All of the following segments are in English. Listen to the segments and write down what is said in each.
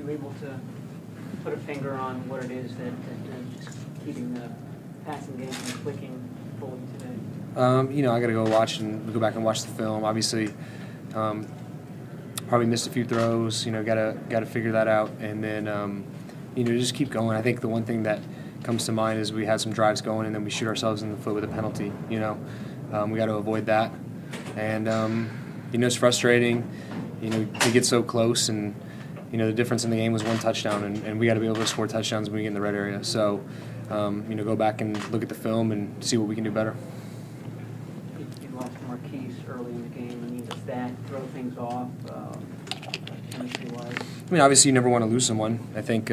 you able to put a finger on what it is that just keeping the passing game from clicking fully today? I got to go back and watch the film. Obviously, probably missed a few throws. Got to figure that out, and then just keep going. I think the one thing that comes to mind is we had some drives going, and then we shoot ourselves in the foot with a penalty. We got to avoid that, and it's frustrating. To get so close, and the difference in the game was one touchdown, and we got to be able to score touchdowns when we get in the red area. So, go back and look at the film and see what we can do better. You lost Marquise early in the game. I mean, does that throw things off chemistry-wise? Obviously, you never want to lose someone. I think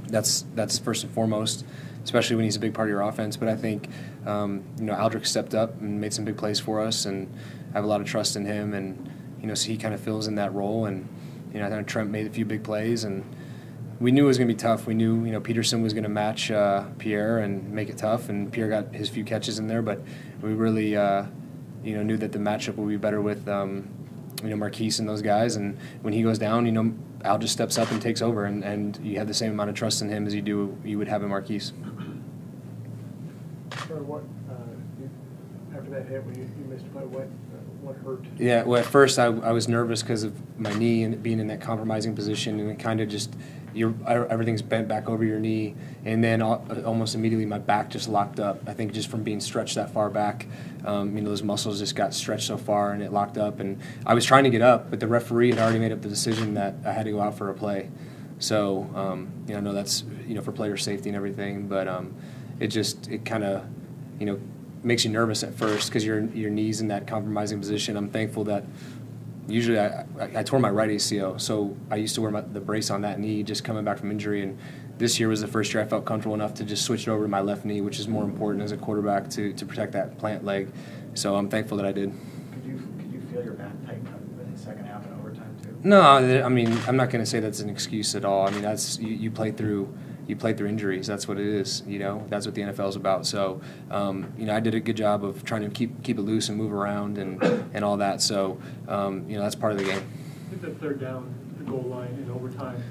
that's first and foremost, especially when he's a big part of your offense. But I think Aldrich stepped up and made some big plays for us, and I have a lot of trust in him, and so he kind of fills in that role. And I think Trent made a few big plays, and we knew it was going to be tough. We knew Peterson was going to match Pierre and make it tough, and Pierre got his few catches in there. But we really knew that the matchup would be better with Marquise and those guys. And when he goes down, Al just steps up and takes over, and you have the same amount of trust in him as you would have in Marquise. After that hit, when you missed play, what hurt? Yeah, well, at first I was nervous because of my knee and being in that compromising position, and it kind of just everything's bent back over your knee, and then almost immediately my back just locked up. I think just from being stretched that far back, those muscles just got stretched so far, and it locked up. And I was trying to get up, but the referee had already made up the decision that I had to go out for a play. So I know that's for player safety and everything, but it kind of makes you nervous at first because your knee's in that compromising position. I'm thankful that usually I tore my right ACL, so I used to wear the brace on that knee just coming back from injury, and this year was the first year I felt comfortable enough to just switch it over to my left knee, which is more important as a quarterback to protect that plant leg. So I'm thankful that I did. Could you feel your back tighten up in the second half and overtime too? No, I'm not going to say that's an excuse at all. That's you play through injuries. That's what it is. That's what the NFL is about. So, I did a good job of trying to keep it loose and move around and all that. So, that's part of the game. I think the third down, the goal line in overtime.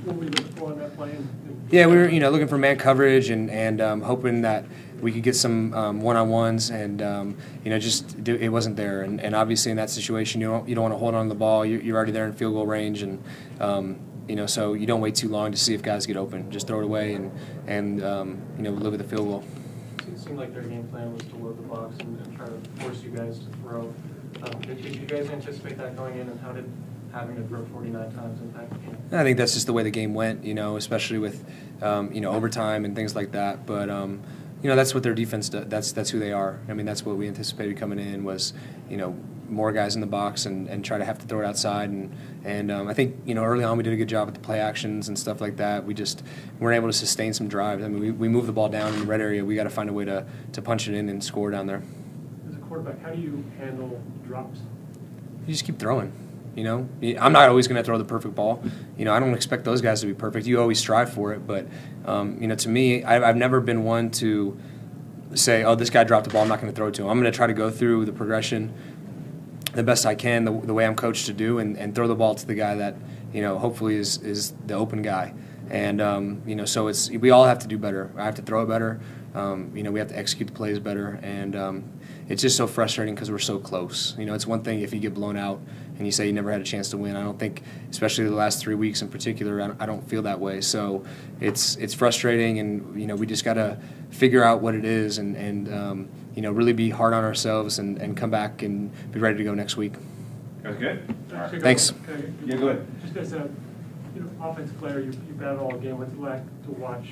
What were you looking for on that play? Yeah, we were looking for man coverage and hoping that we could get some one-on-ones, and it wasn't there. And obviously in that situation, you don't want to hold on to the ball. You're already there in field goal range, and so you don't wait too long to see if guys get open. Just throw it away and live with the field goal. It seemed like their game plan was to load the box and try to force you guys to throw. Did you guys anticipate that going in, and how did having to throw 49 times impact the game? I think that's just the way the game went, especially with overtime and things like that. But that's what their defense does. That's who they are. That's what we anticipated coming in was more guys in the box and try to have to throw it outside. And I think early on we did a good job with the play actions and stuff like that. We just weren't able to sustain some drives. We moved the ball down in the red area. We got to find a way to punch it in and score down there. As a quarterback, how do you handle drops? You just keep throwing. I'm not always going to throw the perfect ball. I don't expect those guys to be perfect. You always strive for it, but to me, I've never been one to say, "Oh, this guy dropped the ball. I'm not going to throw it to him." I'm going to try to go through the progression the best I can, the way I'm coached to do, and throw the ball to the guy that hopefully is the open guy. And so we all have to do better. I have to throw it better. We have to execute the plays better, and it's just so frustrating because we're so close. It's one thing if you get blown out and you say you never had a chance to win. I don't think, especially the last 3 weeks in particular, I don't feel that way. So it's frustrating, and we just got to figure out what it is and really be hard on ourselves and come back and be ready to go next week. That was good. Right. Thanks. Yeah, go ahead. Just as a offensive player, you've got it all game. What's it like to watch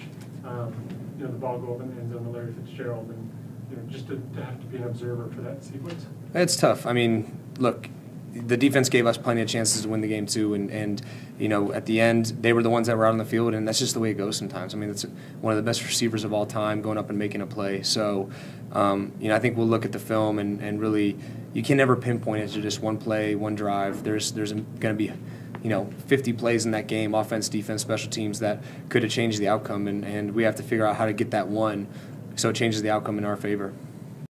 the ball go up in the end zone to Larry Fitzgerald, and just to have to be an observer for that sequence? It's tough. Look, the defense gave us plenty of chances to win the game too, and at the end they were the ones that were out on the field, and that's just the way it goes sometimes. It's one of the best receivers of all time going up and making a play. So I think we'll look at the film and really you can never pinpoint it to just one play, one drive. There's going to be 50 plays in that game, offense, defense, special teams, that could have changed the outcome, and we have to figure out how to get that one so it changes the outcome in our favor.